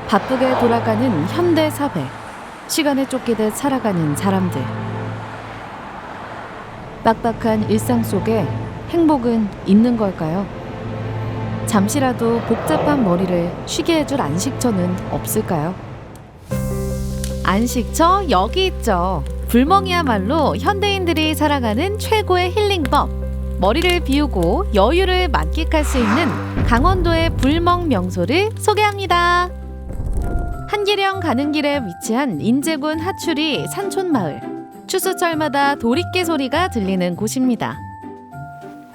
바쁘게 돌아가는 현대 사회. 시간에 쫓기듯 살아가는 사람들. 빡빡한 일상 속에 행복은 있는 걸까요? 잠시라도 복잡한 머리를 쉬게 해줄 안식처는 없을까요? 안식처 여기 있죠. 불멍이야말로 현대인들이 살아가는 최고의 힐링법. 머리를 비우고 여유를 만끽할 수 있는 강원도의 불멍 명소를 소개합니다. 한기령 가는 길에 위치한 인제군 하추리 산촌마을. 추수철마다 도리깨 소리가 들리는 곳입니다.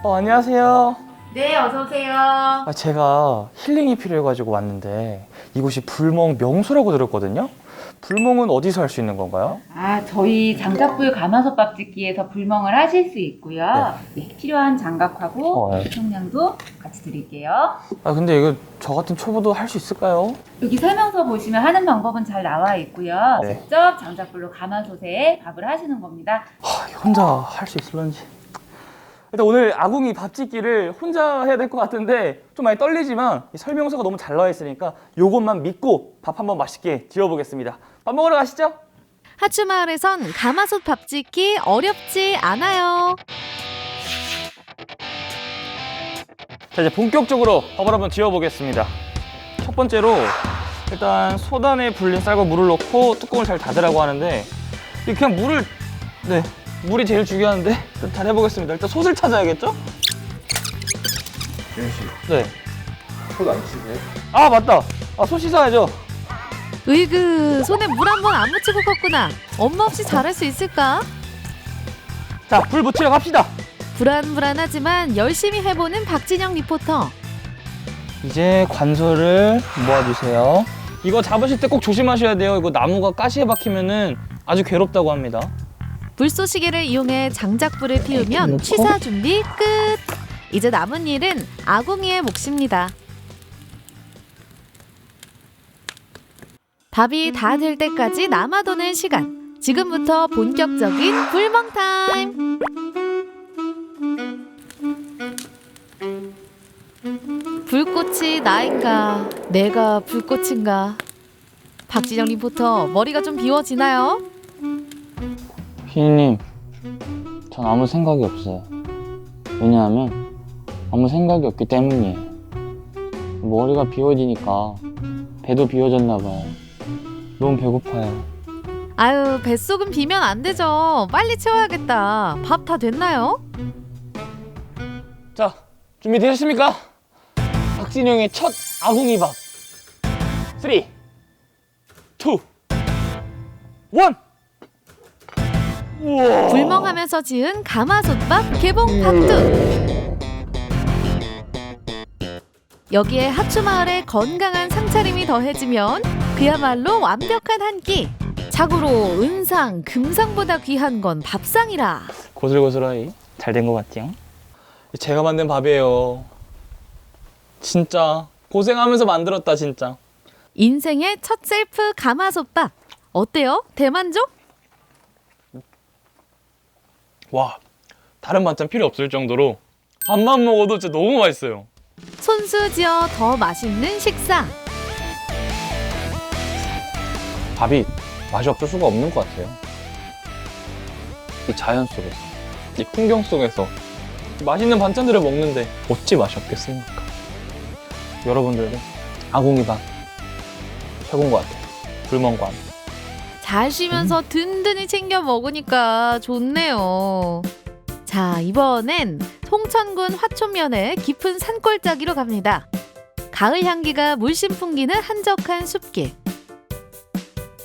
안녕하세요. 네, 어서 오세요. 제가 힐링이 필요해가지고 왔는데 이곳이 불멍 명소라고 들었거든요. 불멍은 어디서 할 수 있는 건가요? 저희 장작불 가마솥밥 짓기에서 불멍을 하실 수 있고요. 네, 필요한 장갑하고 네. 총량도 같이 드릴게요. 근데 이거 저 같은 초보도 할 수 있을까요? 여기 설명서 보시면 하는 방법은 잘 나와 있고요. 네. 직접 장작불로 가마솥에 밥을 하시는 겁니다. 혼자 할 수 있을런지. 일단 오늘 아궁이 밥 짓기를 혼자 해야 될 것 같은데 좀 많이 떨리지만 이 설명서가 너무 잘 나와 있으니까 요것만 믿고 밥 한번 맛있게 지어보겠습니다. 밥 먹으러 가시죠. 하추마을에선 가마솥 밥 짓기 어렵지 않아요. 자, 이제 본격적으로 밥을 한번 지어보겠습니다. 첫 번째로 일단 소단에 불린 쌀과 물을 넣고 뚜껑을 잘 닫으라고 하는데 이게 그냥 물이 제일 중요한데 일단 잘 해보겠습니다. 일단 솥을 찾아야겠죠? 윤 씨, 네. 솥 안 치세요? 맞다. 솥 씻어야죠. 으이그, 손에 물 한 번 안 묻히고 컸구나. 엄마 없이 잘할 수 있을까? 자, 불 붙이러 갑시다. 불안불안하지만 열심히 해보는 박진영 리포터. 이제 관솔을 모아주세요. 이거 잡으실 때 꼭 조심하셔야 돼요. 이거 나무가 가시에 박히면은 아주 괴롭다고 합니다. 불쏘시개를 이용해 장작불을 피우면 취사 준비 끝! 이제 남은 일은 아궁이의 몫입니다. 밥이 다 될 때까지 남아도는 시간. 지금부터 본격적인 불멍 타임! 불꽃이 나인가? 내가 불꽃인가? 박진영 리포터, 머리가 좀 비워지나요? 피디님, 전 아무 생각이 없어요. 왜냐하면 아무 생각이 없기 때문이에요. 머리가 비워지니까 배도 비워졌나 봐요. 너무 배고파요. 아유, 뱃속은 비면 안 되죠. 빨리 채워야겠다. 밥 다 됐나요? 자, 준비되셨습니까? 박진영의 첫 아궁이 밥. 3, 2, 1. 우와. 불멍하면서 지은 가마솥밥 개봉 파트. 여기에 하추마을의 건강한 상차림이 더해지면 그야말로 완벽한 한 끼. 자고로 은상, 금상보다 귀한 건 밥상이라. 고슬고슬하니 잘 된 것 같죠? 제가 만든 밥이에요. 진짜 고생하면서 만들었다 진짜. 인생의 첫 셀프 가마솥밥. 어때요? 대만족? 와, 다른 반찬 필요 없을 정도로 밥만 먹어도 진짜 너무 맛있어요. 손수지어 더 맛있는 식사. 밥이 맛이 없을 수가 없는 것 같아요. 이 자연 속에서, 이 풍경 속에서 맛있는 반찬들을 먹는데 어찌 맛이 없겠습니까? 여러분들도 아궁이 밥 최고인 것 같아요. 불멍과 함께. 잘 쉬면서 든든히 챙겨 먹으니까 좋네요. 자, 이번엔 송천군 화촌면의 깊은 산골짜기로 갑니다. 가을 향기가 물씬 풍기는 한적한 숲길.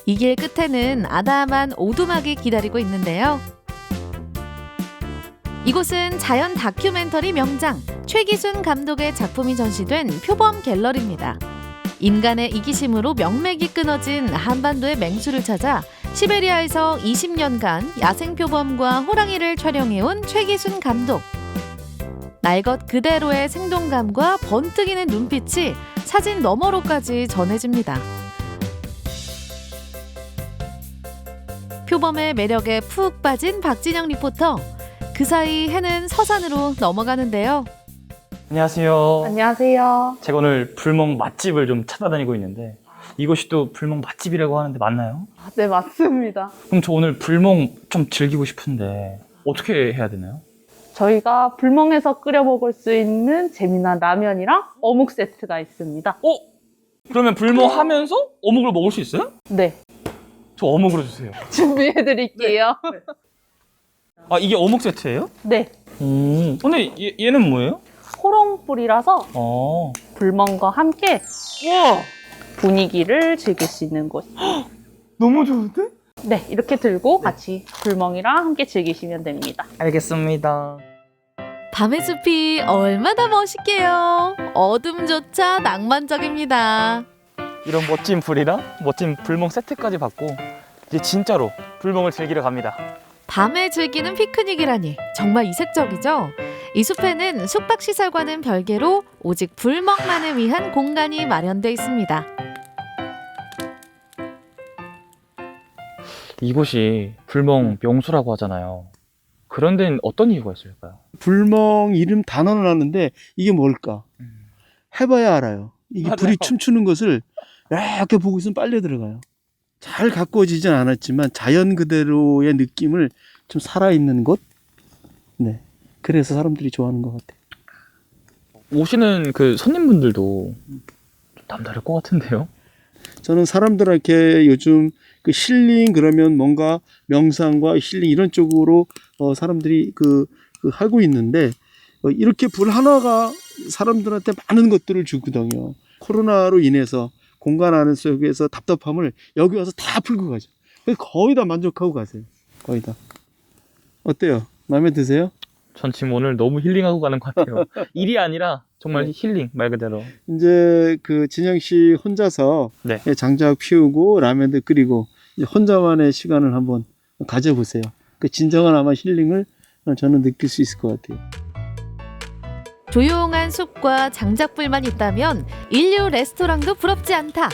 이 길 끝에는 아담한 오두막이 기다리고 있는데요. 이곳은 자연 다큐멘터리 명장 최기순 감독의 작품이 전시된 표범 갤러리입니다. 인간의 이기심으로 명맥이 끊어진 한반도의 맹수를 찾아 시베리아에서 20년간 야생표범과 호랑이를 촬영해온 최기순 감독. 날 것 그대로의 생동감과 번뜩이는 눈빛이 사진 너머로까지 전해집니다. 표범의 매력에 푹 빠진 박진영 리포터. 그 사이 해는 서산으로 넘어가는데요. 안녕하세요. 안녕하세요. 제가 오늘 불멍 맛집을 좀 찾아다니고 있는데 이것이 또 불멍 맛집이라고 하는데 맞나요? 네, 맞습니다. 그럼 저 오늘 불멍 좀 즐기고 싶은데 어떻게 해야 되나요? 저희가 불멍에서 끓여 먹을 수 있는 재미난 라면이랑 어묵 세트가 있습니다. 그러면 불멍 하면서 어묵을 먹을 수 있어요? 네, 저 어묵으로 주세요. 준비해 드릴게요. 아, 이게 어묵 세트예요? 네, 근데 얘는 뭐예요? 호롱불이라서 어. 불멍과 함께 우와! 분위기를 즐길 수 있는 곳. 너무 좋은데? 네, 이렇게 들고 같이 불멍이랑 함께 즐기시면 됩니다. 알겠습니다. 밤의 숲이 얼마나 멋있게요. 어둠조차 낭만적입니다. 이런 멋진 불이랑 멋진 불멍 세트까지 받고 이제 진짜로 불멍을 즐기러 갑니다. 밤에 즐기는 피크닉이라니 정말 이색적이죠? 이 숲에는 숙박시설과는 별개로 오직 불멍만을 위한 공간이 마련돼 있습니다. 이곳이 불멍 명소라고 하잖아요. 그런 데는 어떤 이유가 있을까요? 불멍 이름 단어는 아는데 이게 뭘까? 해봐야 알아요. 이게 맞아요. 불이 춤추는 것을 이렇게 보고 있으면 빨려 들어가요. 잘 가꾸어지진 않았지만 자연 그대로의 느낌을 좀 살아있는 곳? 네. 그래서 사람들이 좋아하는 것 같아요. 오시는 그 손님분들도 좀 남다를 것 같은데요? 저는 사람들한테 요즘 그 힐링 그러면 뭔가 명상과 힐링 이런 쪽으로 사람들이 하고 있는데 이렇게 불 하나가 사람들한테 많은 것들을 주거든요. 코로나로 인해서 공간 안에 속에서 답답함을 여기 와서 다 풀고 가죠. 거의 다 만족하고 가세요. 거의 다. 어때요? 마음에 드세요? 전 지금 오늘 너무 힐링하고 가는 것 같아요. 일이 아니라 정말 네. 힐링 말 그대로. 이제 그 진영 씨 혼자서 네. 장작 피우고 라면도 끓이고 이제 혼자만의 시간을 한번 가져보세요. 그 진정한 아마 힐링을 저는 느낄 수 있을 것 같아요. 조용한 숲과 장작불만 있다면 인류 레스토랑도 부럽지 않다.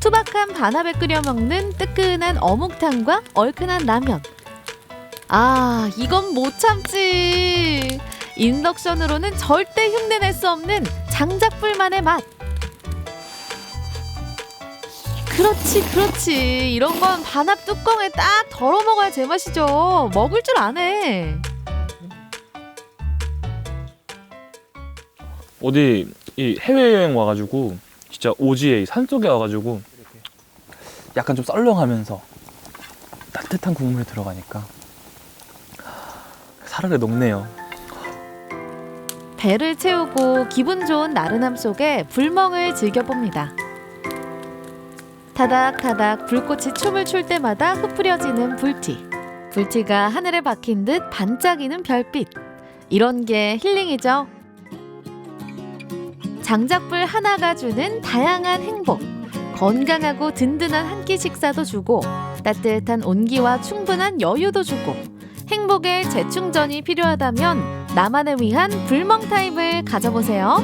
투박한 반합에 끓여 먹는 뜨끈한 어묵탕과 얼큰한 라면. 아, 이건 못 참지. 인덕션으로는 절대 흉내낼 수 없는 장작불만의 맛. 그렇지. 이런 건 반합 뚜껑에 딱 덜어 먹어야 제맛이죠. 먹을 줄 아네. 어디 이 해외여행 와가지고 진짜 오지에 이 산속에 와가지고 약간 좀 썰렁하면서 따뜻한 국물에 들어가니까 사르르 녹네요. 배를 채우고 기분 좋은 나른함 속에 불멍을 즐겨봅니다. 타닥타닥 불꽃이 춤을 출 때마다 흩뿌려지는 불티. 불티가 하늘에 박힌 듯 반짝이는 별빛. 이런 게 힐링이죠. 장작불 하나가 주는 다양한 행복. 건강하고 든든한 한 끼 식사도 주고 따뜻한 온기와 충분한 여유도 주고 행복의 재충전이 필요하다면 나만을 위한 불멍 타임을 가져보세요.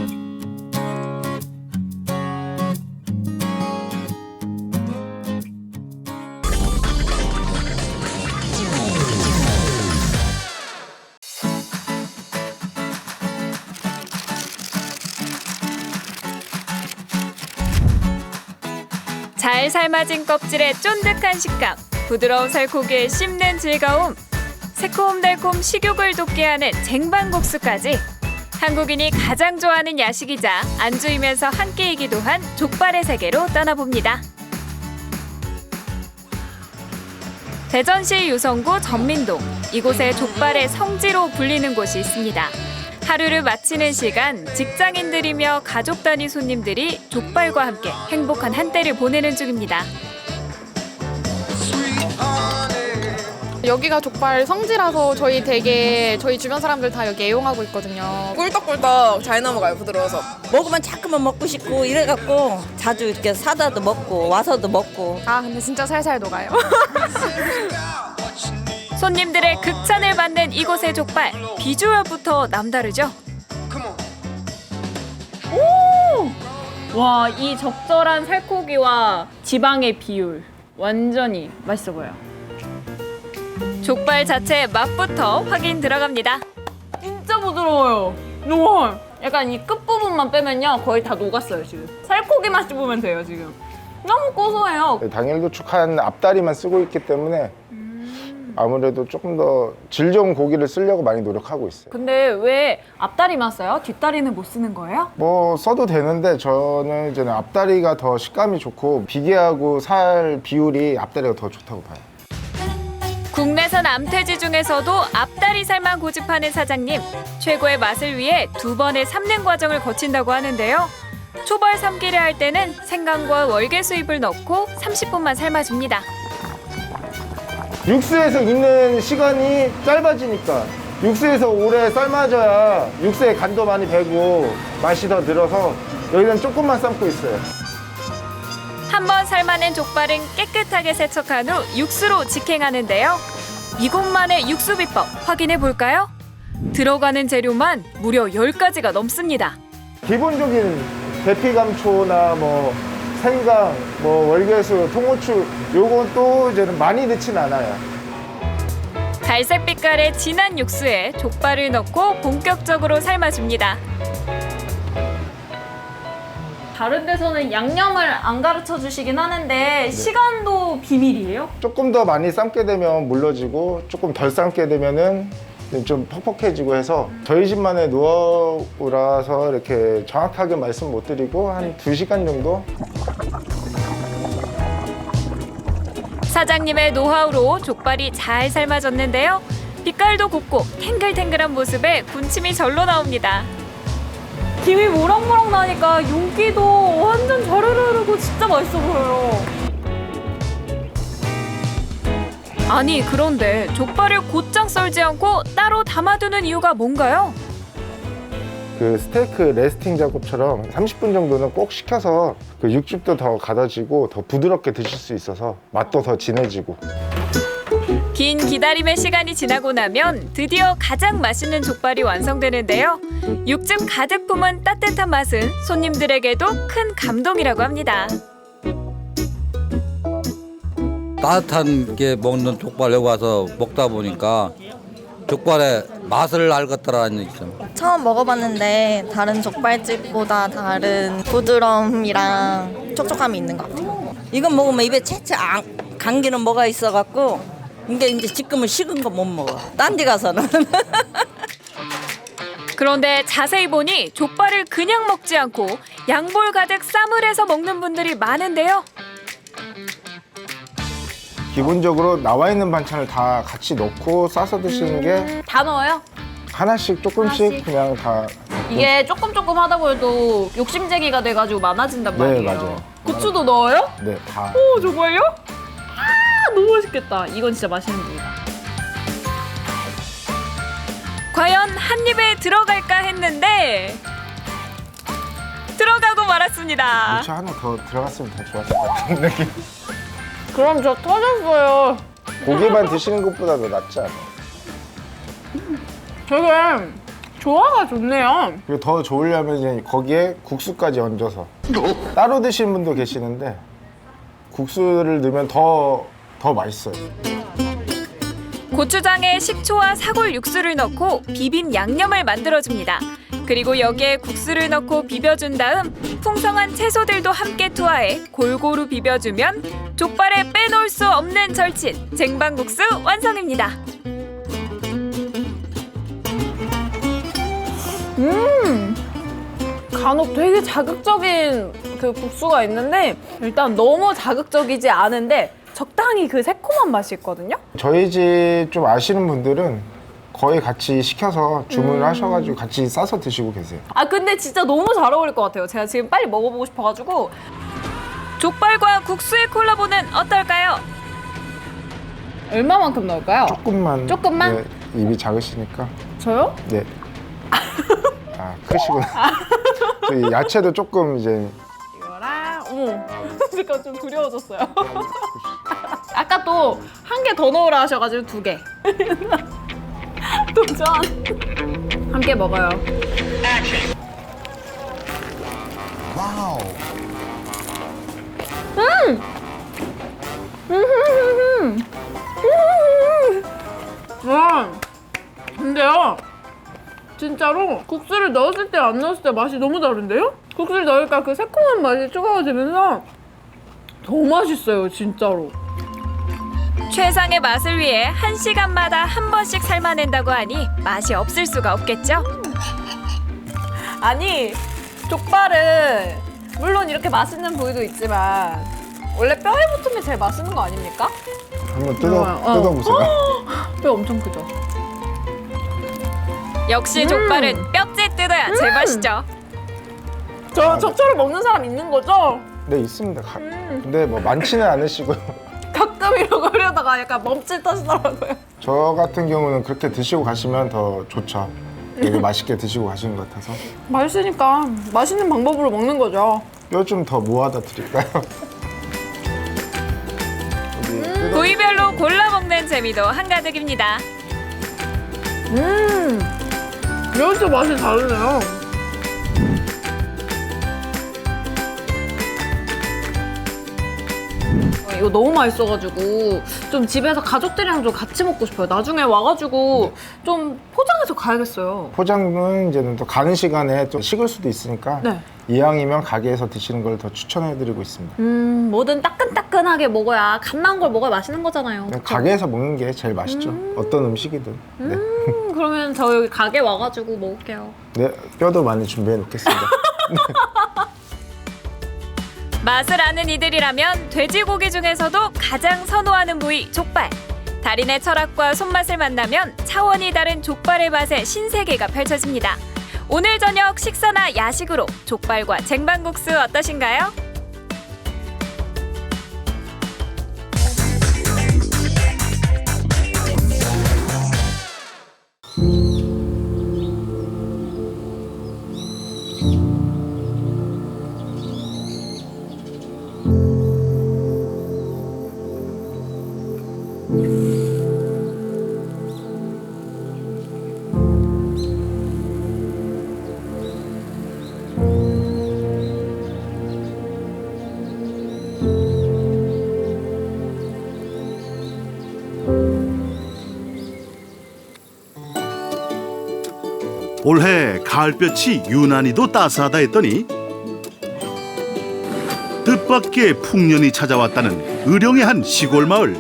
잘 삶아진 껍질의 쫀득한 식감, 부드러운 살코기의 씹는 즐거움, 새콤달콤 식욕을 돋게 하는 쟁반국수까지 한국인이 가장 좋아하는 야식이자 안주이면서 한 끼이기도 한 족발의 세계로 떠나봅니다. 대전시 유성구 전민동, 이곳에 족발의 성지로 불리는 곳이 있습니다. 하루를 마치는 시간, 직장인들이며 가족 단위 손님들이 족발과 함께 행복한 한때를 보내는 중입니다. 여기가 족발 성지라서 저희 주변 사람들 다 여기 애용하고 있거든요. 꿀떡꿀떡 잘 넘어가요, 부드러워서. 먹으면 자꾸만 먹고 싶고 이래갖고 자주 이렇게 사다도 먹고 와서도 먹고. 아, 근데 진짜 살살 녹아요. 손님들의 극찬을 받는 이곳의 족발, 비주얼부터 남다르죠? 와, 이 적절한 살코기와 지방의 비율 완전히 맛있어 보여요. 족발 자체 맛부터 확인 들어갑니다. 진짜 부드러워요. 우와. 약간 이 끝부분만 빼면요 거의 다 녹았어요 지금. 살코기만 씹으면 돼요 지금. 너무 고소해요. 당일 도축한 앞다리만 쓰고 있기 때문에 아무래도 조금 더 질 좋은 고기를 쓰려고 많이 노력하고 있어요. 근데 왜 앞다리만 써요? 뒷다리는 못 쓰는 거예요? 뭐 써도 되는데 저는 이제 앞다리가 더 식감이 좋고 비계하고 살 비율이 앞다리가 더 좋다고 봐요. 국내산 암돼지 중에서도 앞다리살만 고집하는 사장님. 최고의 맛을 위해 2번의 삶는 과정을 거친다고 하는데요. 초벌 삶기를 할 때는 생강과 월계수잎을 넣고 30분만 삶아줍니다. 육수에서 있는 시간이 짧아지니까 육수에서 오래 삶아져야 육수에 간도 많이 배고 맛이 더 늘어서 여기는 조금만 삶고 있어요. 한번 삶아낸 족발은 깨끗하게 세척한 후 육수로 직행하는데요. 이곳만의 육수 비법 확인해 볼까요? 들어가는 재료만 무려 10가지가 넘습니다. 기본적인 대피감초나 뭐 생강, 뭐 월계수, 통후추 요건 또 이제는 많이 넣진 않아요. 갈색 빛깔의 진한 육수에 족발을 넣고 본격적으로 삶아줍니다. 다른 데서는 양념을 안 가르쳐 주시긴 하는데 시간도 비밀이에요? 조금 더 많이 삶게 되면 물러지고 조금 덜 삶게 되면은 좀 퍽퍽해지고 해서 저희 집만의 노하우라서 이렇게 정확하게 말씀 못 드리고 한 2시간 정도? 사장님의 노하우로 족발이 잘 삶아졌는데요. 빛깔도 곱고 탱글탱글한 모습에 군침이 절로 나옵니다. 김이 모락모락 나니까 윤기도 완전 잘 흐르고 진짜 맛있어 보여요. 아니 그런데 족발을 곧장 썰지 않고 따로 담아두는 이유가 뭔가요? 그 스테이크 레스팅 작업처럼 30분 정도는 꼭 식혀서 그 육즙도 더 가다지고 더 부드럽게 드실 수 있어서 맛도 더 진해지고. 긴 기다림의 시간이 지나고 나면 드디어 가장 맛있는 족발이 완성되는데요. 육즙 가득 품은 따뜻한 맛은 손님들에게도 큰 감동이라고 합니다. 따뜻한 게 먹는 족발 여기 와서 먹다 보니까 족발의 맛을 알겠더라는 얘기 있어요. 처음 먹어봤는데 다른 족발집보다 다른 부드러움이랑 촉촉함이 있는 것 같아요. 이건 먹으면 입에 채채 감기는 뭐가 있어갖고 이제 지금은 식은 거 못 먹어. 딴 데 가서는. 그런데 자세히 보니 족발을 그냥 먹지 않고 양볼 가득 쌈을 해서 먹는 분들이 많은데요. 기본적으로 나와 있는 반찬을 다 같이 넣고 싸서 드시는 게 다 넣어요? 하나씩 조금씩 그냥 다. 이게 조금 하다 보여도 욕심쟁이가 돼가지고 많아진단 네, 말이에요. 맞아요. 고추도 넣어요? 네, 다. 오, 정말요? 아, 너무 맛있겠다. 이건 진짜 맛있는 거다. 과연 한 입에 들어갈까 했는데 들어가고 말았습니다. 고추 하나 더 들어갔으면 더 좋았을 것 같은 느낌. 그럼 저 터졌어요. 고기만 드시는 것보다 더 낫지 않아요? 되게 조화가 좋네요. 그리고 더 좋으려면 이제 거기에 국수까지 얹어서 따로 드시는 분도 계시는데 국수를 넣으면 더 맛있어요. 고추장에 식초와 사골 육수를 넣고 비빈 양념을 만들어줍니다. 그리고 여기에 국수를 넣고 비벼준 다음 풍성한 채소들도 함께 투하해 골고루 비벼주면 족발에 빼놓을 수 없는 절친 쟁반국수 완성입니다. 간혹 되게 자극적인 그 국수가 있는데 일단 너무 자극적이지 않은데 적당히 그 새콤한 맛이 있거든요. 저희 집 좀 아시는 분들은 거의 같이 시켜서 주문을 하셔가지고 같이 싸서 드시고 계세요. 아 근데 진짜 너무 잘 어울릴 것 같아요. 제가 지금 빨리 먹어보고 싶어가지고. 족발과 국수의 콜라보는 어떨까요? 얼마만큼 넣을까요? 조금만. 조금만? 네, 입이 작으시니까. 저요? 네. 아, 크시구나. 저희 야채도 조금 이제. 이거랑 잠깐 좀 두려워졌어요. 아까 또 한 개 더 넣으라 하셔가지고 2개. 도전. 함께 먹어요. 와우. 와, 근데요, 진짜로 국수를 넣었을 때 안 넣었을 때 맛이 너무 다른데요? 국수를 넣으니까 그 새콤한 맛이 추가가 되면서 더 맛있어요, 진짜로. 최상의 맛을 위해 1시간마다 한 번씩 삶아낸다고 하니 맛이 없을 수가 없겠죠? 아니, 족발은 물론 이렇게 맛있는 부위도 있지만 원래 뼈에 붙으면 제일 맛있는 거 아닙니까? 한번 뜯어보세요. 뼈 엄청 크죠? 역시 족발은 뼈째 뜯어야 제맛이죠. 저처럼 먹는 사람 있는 거죠? 네, 있습니다. 근데 뭐 많지는 않으시고요. 가끔 이러고 하려다가 약간 멈칫하시더라고요. 저 같은 경우는 그렇게 드시고 가시면 더 좋죠. 되게 맛있게 드시고 가시는 것 같아서. 맛있으니까 맛있는 방법으로 먹는 거죠. 뼈 좀 더 모아다 드릴까요? 부위별로 골라 먹는 재미도 한가득입니다. 진짜 맛이 다르네요. 이거 너무 맛있어가지고 좀 집에서 가족들이랑 좀 같이 먹고 싶어요. 나중에 와가지고 좀 포장해서 가야겠어요. 포장은 이제는 또 가는 시간에 또 식을 수도 있으니까 네. 이왕이면 가게에서 드시는 걸 더 추천해드리고 있습니다. 뭐든 따끈따끈하게 먹어야 갓 나온 걸 먹어야 맛있는 거잖아요. 그쵸? 가게에서 먹는 게 제일 맛있죠. 어떤 음식이든. 네. 그러면 저 여기 가게 와가지고 먹을게요. 네, 뼈도 많이 준비해 놓겠습니다. 맛을 아는 이들이라면 돼지고기 중에서도 가장 선호하는 부위 족발. 달인의 철학과 손맛을 만나면 차원이 다른 족발의 맛의 신세계가 펼쳐집니다. 오늘 저녁 식사나 야식으로 족발과 쟁반국수 어떠신가요? 올해 가을볕이 유난히도 따스하다 했더니 뜻밖의 풍년이 찾아왔다는 의령의 한 시골 마을.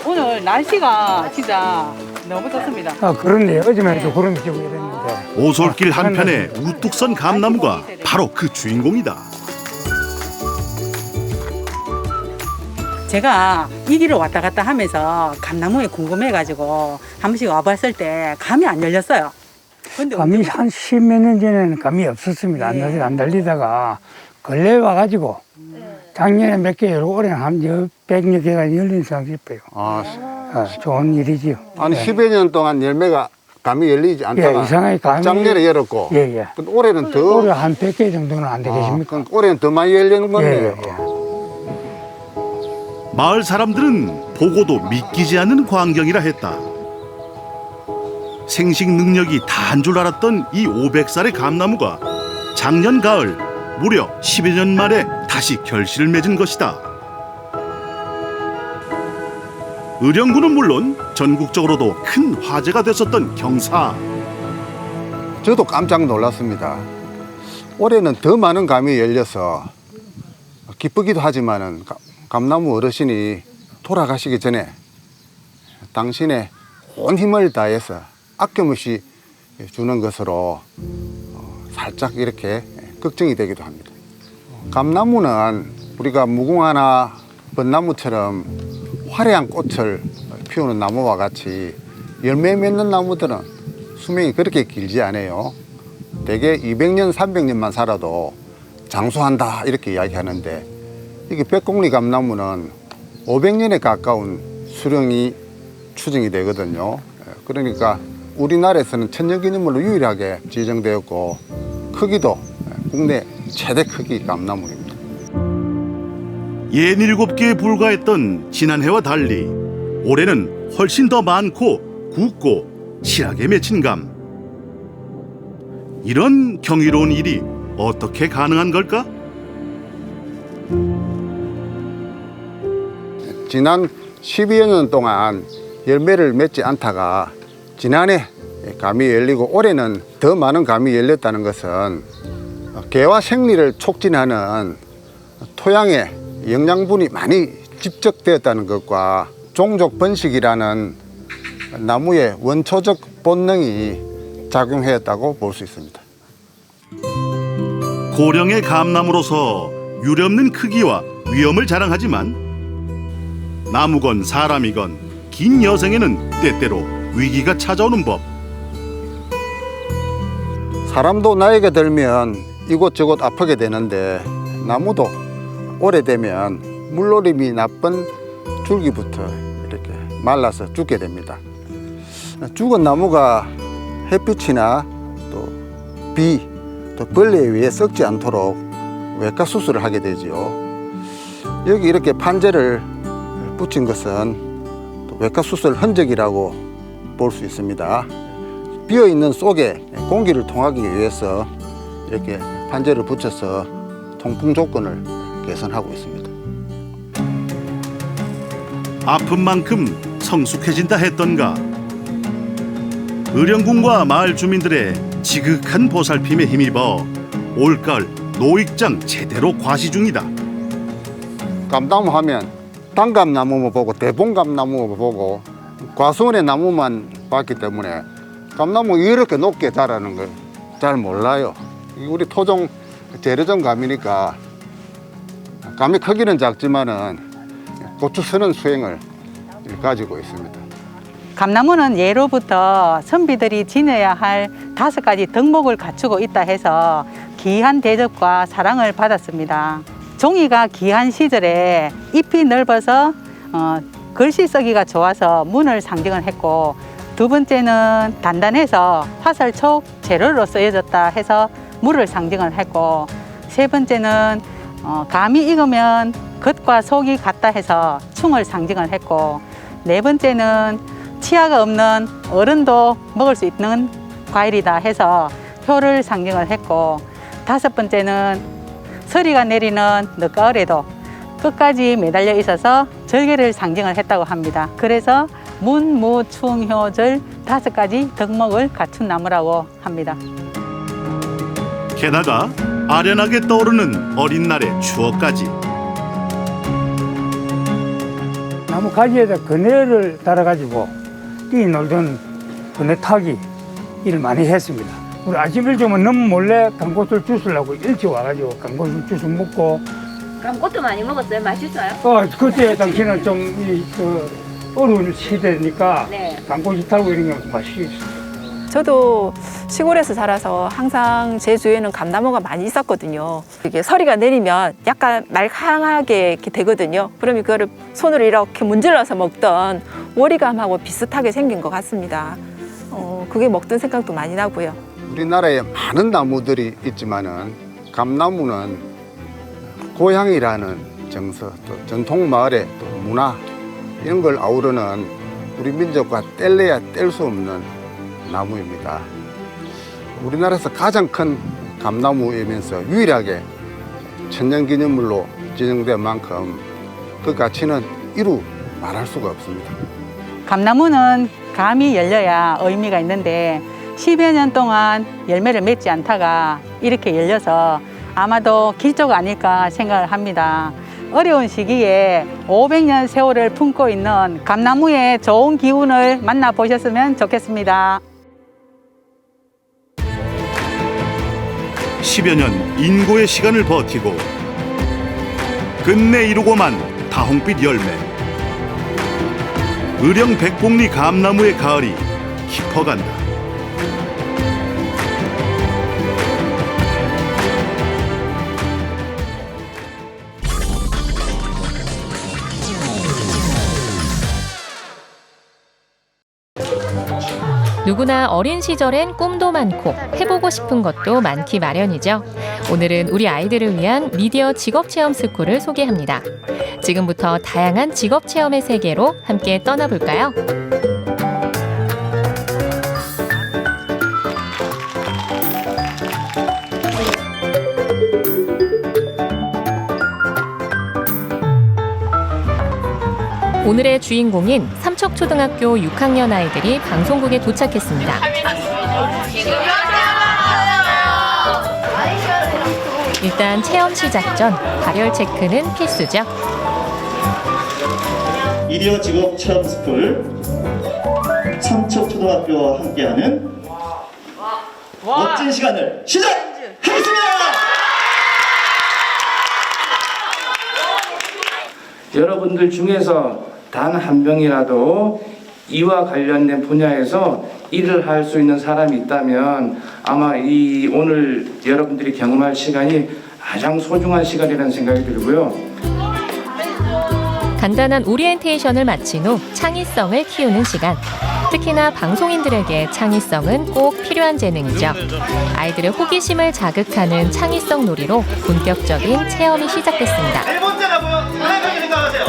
오늘 날씨가 진짜 너무 좋습니다. 그렇네요. 어제만 구름이 지고 이랬는데. 오솔길 한편에 우뚝 선 감나무가 바로 그 주인공이다. 제가 이 길을 왔다 갔다 하면서 감나무에 궁금해가지고 한 번씩 와봤을 때 감이 안 열렸어요. 감이 한 10몇 년 전에는 감이 없었습니다. 안 달리다가 근래 와가지고 작년에 몇 개 열고 올해는 한 100여 개가 열린 상 싶어요. 좋은 일이지요. 한 10여 년 동안 열매가 감이 열리지 않다가 이상하게 감이 작년에 열었고 올해는 더 올해 한 100개 정도는 안 되겠습니까? 올해는 더 많이 열리는 거네요. 마을 사람들은 보고도 믿기지 않는 광경이라 했다. 생식 능력이 다한 줄 알았던 이 500살의 감나무가 작년 가을 무려 10여 년 만에 다시 결실을 맺은 것이다. 의령군은 물론 전국적으로도 큰 화제가 됐었던 경사. 저도 깜짝 놀랐습니다. 올해는 더 많은 감이 열려서 기쁘기도 하지만은 감나무 어르신이 돌아가시기 전에 당신의 온 힘을 다해서 아낌없이 주는 것으로 살짝 이렇게 걱정이 되기도 합니다. 감나무는 우리가 무궁화나 벚나무처럼 화려한 꽃을 피우는 나무와 같이 열매 맺는 나무들은 수명이 그렇게 길지 않아요. 대개 200년, 300년만 살아도 장수한다 이렇게 이야기하는데 이게 백곡리 감나무는 500년에 가까운 수령이 추정이 되거든요. 그러니까 우리나라에서는 천년기념물로 유일하게 지정되었고 크기도 국내 최대 크기 감나무입니다. 67개에 불과했던 지난해와 달리 올해는 훨씬 더 많고 굵고 실하게 맺힌 감. 이런 경이로운 일이 어떻게 가능한 걸까? 지난 12여 년 동안 열매를 맺지 않다가 지난해 감이 열리고 올해는 더 많은 감이 열렸다는 것은 개화 생리를 촉진하는 토양에 영양분이 많이 집적되었다는 것과 종족 번식이라는 나무의 원초적 본능이 작용했다고 볼 수 있습니다. 고령의 감나무로서 유례없는 크기와 위엄을 자랑하지만 나무건 사람이건 긴 여생에는 때때로 위기가 찾아오는 법. 사람도 나이가 들면 이곳저곳 아프게 되는데 나무도 오래되면 물놀림이 나쁜 줄기부터 이렇게 말라서 죽게 됩니다. 죽은 나무가 햇빛이나 또 비, 또 벌레에 의해 썩지 않도록 외과 수술을 하게 되지요. 여기 이렇게 판재를 붙인 것은 외과 수술 흔적이라고 볼 수 있습니다. 비어있는 속에 공기를 통하기 위해서 이렇게 판재를 붙여서 통풍 조건을 개선하고 있습니다. 아픈 만큼 성숙해진다 했던가. 의령군과 마을 주민들의 지극한 보살핌에 힘입어 올가을 노익장 제대로 과시 중이다. 감나무 하면 단감나무만 보고 대봉감나무만 보고 과수원의 나무만 봤기 때문에 감나무 이렇게 높게 자라는 걸 잘 몰라요. 우리 토종 재래종 감이니까 감의 크기는 작지만은 고추 서는 수행을 가지고 있습니다. 감나무는 예로부터 선비들이 지녀야 할 5가지 덕목을 갖추고 있다 해서 귀한 대접과 사랑을 받았습니다. 종이가 귀한 시절에 잎이 넓어서 글씨 쓰기가 좋아서 문을 상징을 했고, 두 번째는 단단해서 화살촉 재료로 쓰여졌다 해서 물을 상징을 했고, 세 번째는 감이 익으면 겉과 속이 같다 해서 충을 상징을 했고, 네 번째는 치아가 없는 어른도 먹을 수 있는 과일이다 해서 효를 상징을 했고, 다섯 번째는 서리가 내리는 늦가을에도 끝까지 매달려 있어서 절개를 상징을 했다고 합니다. 그래서 문무충효절 5가지 덕목을 갖춘 나무라고 합니다. 게다가 아련하게 떠오르는 어린 날의 추억까지. 나무 가지에다 그네를 달아가지고 뛰놀던 그네 타기 일을 많이 했습니다. 우리 아침 일찍은 너무 몰래 감꽃을 주스려고 일찍 와가지고 감꽃을 주스 먹고. 감꽃도 많이 먹었어요? 맛있어요? 그때 당시는 좀 어려운 시대니까 네. 감꽃이 타고 이런 게 맛있어요. 저도 시골에서 자라서 항상 제 주위에는 감나무가 많이 있었거든요. 이게 서리가 내리면 약간 말캉하게 이렇게 되거든요. 그러면 그거를 손으로 이렇게 문질러서 먹던 오리감하고 비슷하게 생긴 것 같습니다. 그게 먹던 생각도 많이 나고요. 우리나라에 많은 나무들이 있지만은 감나무는 고향이라는 정서, 또 전통 마을의 또 문화 이런 걸 아우르는 우리 민족과 뗄래야 뗄 수 없는 나무입니다. 우리나라에서 가장 큰 감나무이면서 유일하게 천년기념물로 지정된 만큼 그 가치는 이루 말할 수가 없습니다. 감나무는 감이 열려야 의미가 있는데 10여 년 동안 열매를 맺지 않다가 이렇게 열려서 아마도 길조가 아닐까 생각을 합니다. 어려운 시기에 500년 세월을 품고 있는 감나무의 좋은 기운을 만나보셨으면 좋겠습니다. 10여 년 인고의 시간을 버티고 끝내 이루고만 다홍빛 열매. 의령 백봉리 감나무의 가을이 깊어간다. 누구나 어린 시절엔 꿈도 많고 해보고 싶은 것도 많기 마련이죠. 오늘은 우리 아이들을 위한 미디어 직업체험 스쿨을 소개합니다. 지금부터 다양한 직업체험의 세계로 함께 떠나볼까요? 오늘의 주인공인 삼척초등학교 6학년 아이들이 방송국에 도착했습니다. 일단 체험 시작 전 발열 체크는 필수죠. 미디어 직업 체험 스쿨 삼척초등학교와 함께하는 멋진 시간을 시작하겠습니다. 여러분들 중에서 단 한 명이라도 이와 관련된 분야에서 일을 할 수 있는 사람이 있다면 아마 이 오늘 여러분들이 경험할 시간이 가장 소중한 시간이라는 생각이 들고요. 간단한 오리엔테이션을 마친 후 창의성을 키우는 시간. 특히나 방송인들에게 창의성은 꼭 필요한 재능이죠. 아이들의 호기심을 자극하는 창의성 놀이로 본격적인 체험이 시작됐습니다. 네 번째가 뭐라고 생각하세요?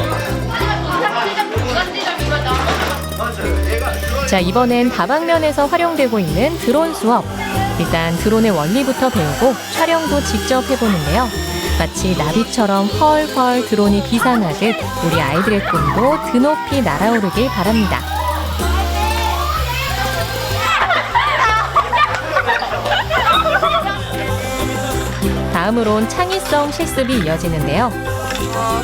자, 이번엔 다방면에서 활용되고 있는 드론 수업. 일단 드론의 원리부터 배우고 촬영도 직접 해보는데요. 마치 나비처럼 펄펄 드론이 비상하듯 우리 아이들의 꿈도 드높이 날아오르길 바랍니다. 다음으론 창의성 실습이 이어지는데요.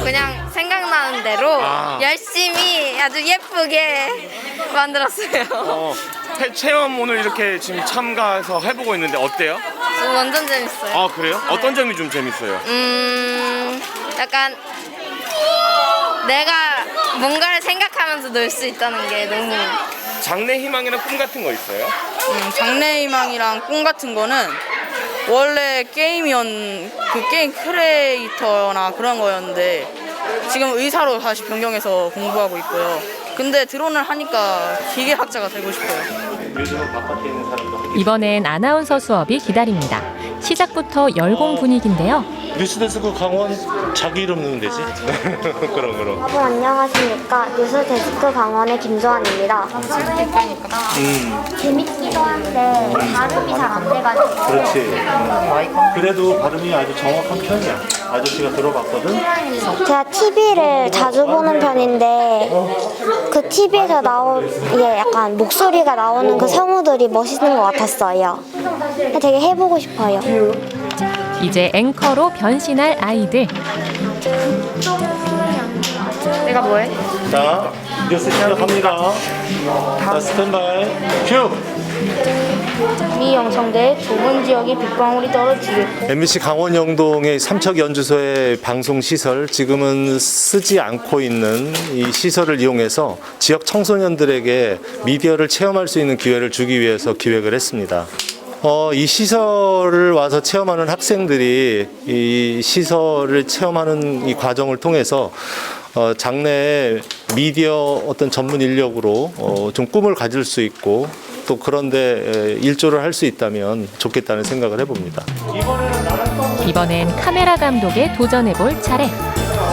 그냥 생각나는 대로 열심히 아주 예쁘게 만들었어요. 체험 오늘 이렇게 지금 참가해서 해보고 있는데 어때요? 완전 재밌어요. 아 그래요? 어떤 점이 좀 재밌어요? 약간 내가 뭔가를 생각하면서 놀 수 있다는 게 너무. 장래 희망이나 꿈 같은 거 있어요? 장래 희망이랑 꿈 같은 거는 원래 그 게임 크리에이터나 그런 거였는데 지금 의사로 다시 변경해서 공부하고 있고요. 근데 드론을 하니까 기계학자가 되고 싶어요. 이번엔 아나운서 수업이 기다립니다. 시작부터 열공 분위기인데요. 뉴스데스크 강원 자기 이름 넣으면 되지? 그럼. 여러분 안녕하십니까. 뉴스데스크 강원의 김조한입니다. 재밌기도 한데 발음이 잘 안 돼가지고. 그렇지. 그래도 발음이 아주 정확한 편이야. 아저씨가 들어봤거든? 제가 TV를 자주 보는 편인데 그 TV에서 이게 약간 목소리가 나오는 그 성우들이 멋있는 것 같았어요. 되게 해보고 싶어요. 이제 앵커로 변신할 아이들. 내가 뭐해? 자, 뉴스 시작합니다. 자, 스탠바이. 큐! 이 영상대에 좁은 지역에 빗방울이 떨어지게. MBC 강원 영동의 삼척 연주소의 방송 시설, 지금은 쓰지 않고 있는 이 시설을 이용해서 지역 청소년들에게 미디어를 체험할 수 있는 기회를 주기 위해서 기획을 했습니다. 이 시설을 와서 체험하는 학생들이 이 시설을 체험하는 이 과정을 통해서 장래에 미디어 어떤 전문 인력으로 좀 꿈을 가질 수 있고 또 그런데 일조를 할 수 있다면 좋겠다는 생각을 해봅니다. 이번엔 카메라 감독에 도전해볼 차례.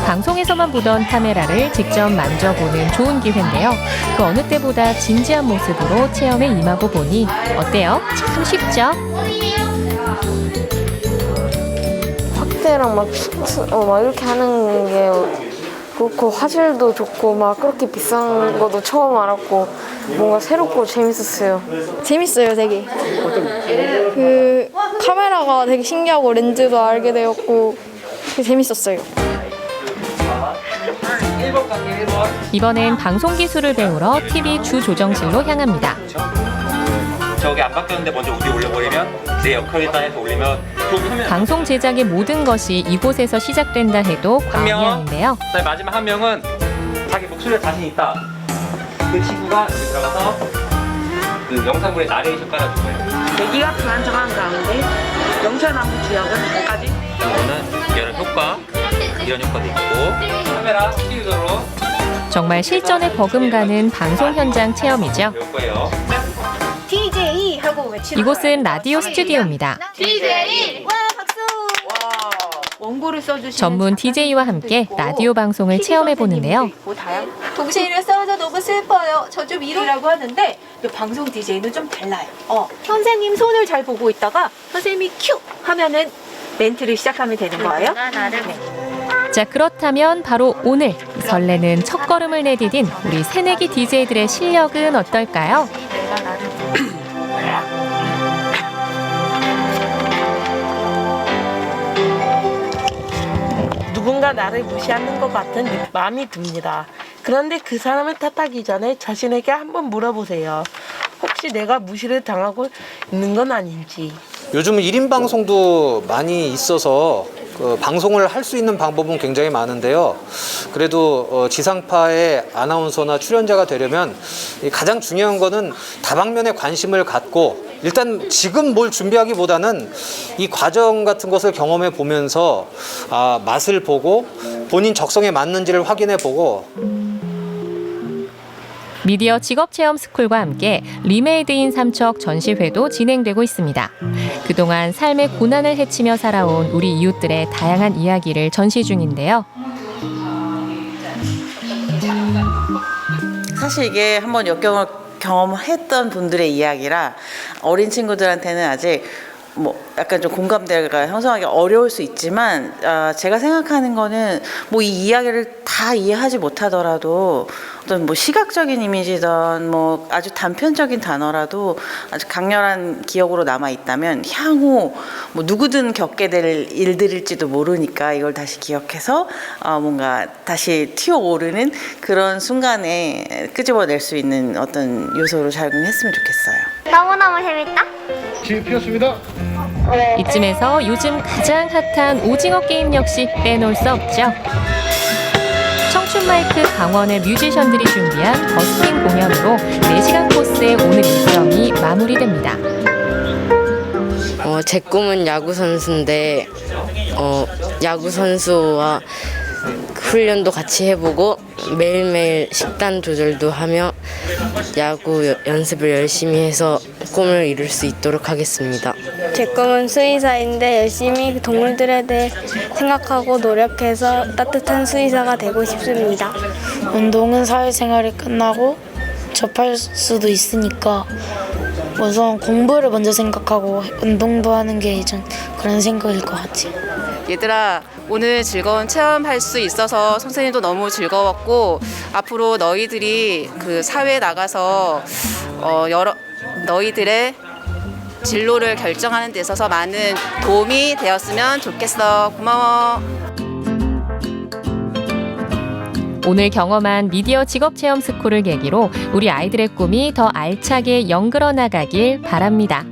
방송에서만 보던 카메라를 직접 만져보는 좋은 기회인데요. 그 어느 때보다 진지한 모습으로 체험에 임하고 보니 어때요? 참 쉽죠? 확대랑 막 이렇게 하는 게 그렇고 화질도 좋고 막 그렇게 비싼 것도 처음 알았고 뭔가 새롭고 재밌었어요. 재밌어요, 되게. 그 카메라가 되게 신기하고 렌즈도 알게 되었고 되게 재밌었어요. 이번엔 방송 기술을 배우러 TV 주 조정실로 향합니다. 저기 안 바뀌었는데 먼저 어디 올려버리면 내 역할이다 해서 올리면 방송 제작의 모든 것이 이곳에서 시작된다 해도 과언이 아닌데요. 마지막 한 명은 자기 목소리가 자신 있다. 그 친구가 여기 들어가서 그 영상물에 나레이션 깔아줄 거예요. 대기가 불안정한 가운데 영천남부 지역은 뭐까지? 이거는 이런 효과, 이런 효과도 있고 카메라 스피드로 정말 실전에 버금가는 방송 현장 체험이죠. DJ 하고 외치는 이곳은 라디오 스튜디오입니다. DJ! 와 박수! 원고를 써주시는 전문 DJ와 함께 라디오 방송을 체험해 보는데요. 동시에를 써서 너무 슬퍼요. 저 좀 이러라고 하는데 방송 DJ는 좀 달라요. 선생님 손을 잘 보고 있다가 선생님이 큐 하면은 멘트를 시작하면 되는 거예요. 자, 그렇다면 바로 오늘 설레는 첫걸음을 내디딘 우리 새내기 DJ들의 실력은 어떨까요? 누군가 나를 무시하는 것 같은 마음이 듭니다. 그런데 그 사람을 탓하기 전에 자신에게 한번 물어보세요. 혹시 내가 무시를 당하고 있는 건 아닌지. 요즘은 1인 방송도 많이 있어서 그 방송을 할 수 있는 방법은 굉장히 많은데요. 그래도 지상파의 아나운서나 출연자가 되려면 가장 중요한 거는 다방면에 관심을 갖고 일단 지금 뭘 준비하기보다는 이 과정 같은 것을 경험해 보면서 맛을 보고 본인 적성에 맞는지를 확인해 보고 미디어 직업체험 스쿨과 함께 리메이드인 삼척 전시회도 진행되고 있습니다. 그동안 삶의 고난을 헤치며 살아온 우리 이웃들의 다양한 이야기를 전시 중인데요. 사실 이게 한번 역경을 경험했던 분들의 이야기라 어린 친구들한테는 아직 뭐 약간 좀 공감대가 형성하기 어려울 수 있지만 제가 생각하는 거는 뭐 이 이야기를 다 이해하지 못하더라도 어떤 뭐 시각적인 이미지든 뭐 아주 단편적인 단어라도 아주 강렬한 기억으로 남아 있다면 향후 뭐 누구든 겪게 될 일들일지도 모르니까 이걸 다시 기억해서 뭔가 다시 튀어오르는 그런 순간에 끄집어낼 수 있는 어떤 요소로 작용했으면 좋겠어요. 너무너무 재밌다. 길 피었습니다. 이쯤에서 요즘 가장 핫한 오징어 게임 역시 빼놓을 수 없죠. 청춘 마이크 강원의 뮤지션들이 준비한 버스킹 공연으로 4시간 코스의 오늘 일정이 마무리됩니다. 제 꿈은 야구 선수인데 야구 선수와 훈련도 같이 해보고 매일매일 식단 조절도 하며 야구 연습을 열심히 해서 꿈을 이룰 수 있도록 하겠습니다. 제 꿈은 수의사인데 열심히 동물들에 대해 생각하고 노력해서 따뜻한 수의사가 되고 싶습니다. 운동은 사회생활이 끝나고 접할 수도 있으니까 우선 공부를 먼저 생각하고 운동도 하는 게 좀 그런 생각일 것 같아요. 얘들아, 오늘 즐거운 체험할 수 있어서 선생님도 너무 즐거웠고 앞으로 너희들이 그 사회에 나가서 너희들의 진로를 결정하는 데 있어서 많은 도움이 되었으면 좋겠어. 고마워. 오늘 경험한 미디어 직업체험 스쿨을 계기로 우리 아이들의 꿈이 더 알차게 연결어 나가길 바랍니다.